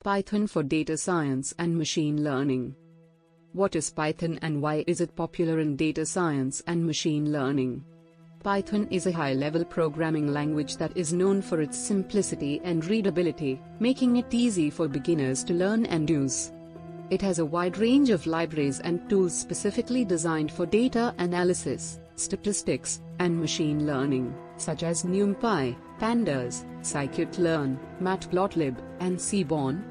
Python for data science and machine learning. What is Python and why is it popular in data science and machine learning? Python is a high-level programming language that is known for its simplicity and readability, making it easy for beginners to learn and use. It has a wide range of libraries and tools specifically designed for data analysis, statistics, and machine learning, such as NumPy, Pandas, scikit-learn, matplotlib, and seaborn.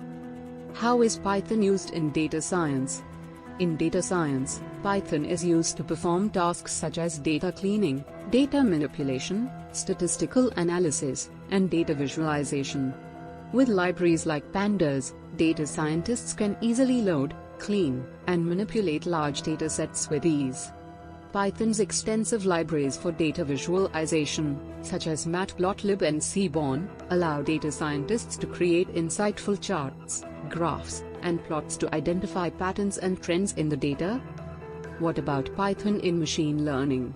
How is Python used in data science? In data science, Python is used to perform tasks such as data cleaning, data manipulation, statistical analysis, and data visualization. With libraries like Pandas, data scientists can easily load, clean, and manipulate large datasets with ease. Python's extensive libraries for data visualization, such as matplotlib and seaborn, allow data scientists to create insightful charts, graphs, and plots to identify patterns and trends in the data. What about Python in machine learning?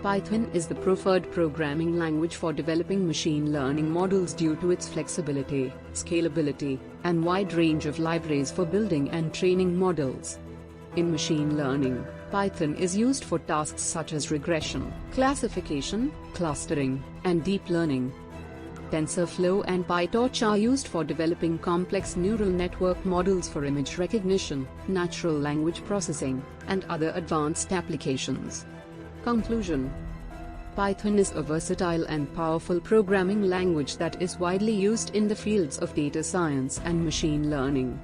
Python is the preferred programming language for developing machine learning models due to its flexibility, scalability, and wide range of libraries for building and training models. In machine learning, Python is used for tasks such as regression, classification, clustering, and deep learning. TensorFlow and PyTorch are used for developing complex neural network models for image recognition, natural language processing, and other advanced applications. Conclusion: Python is a versatile and powerful programming language that is widely used in the fields of data science and machine learning.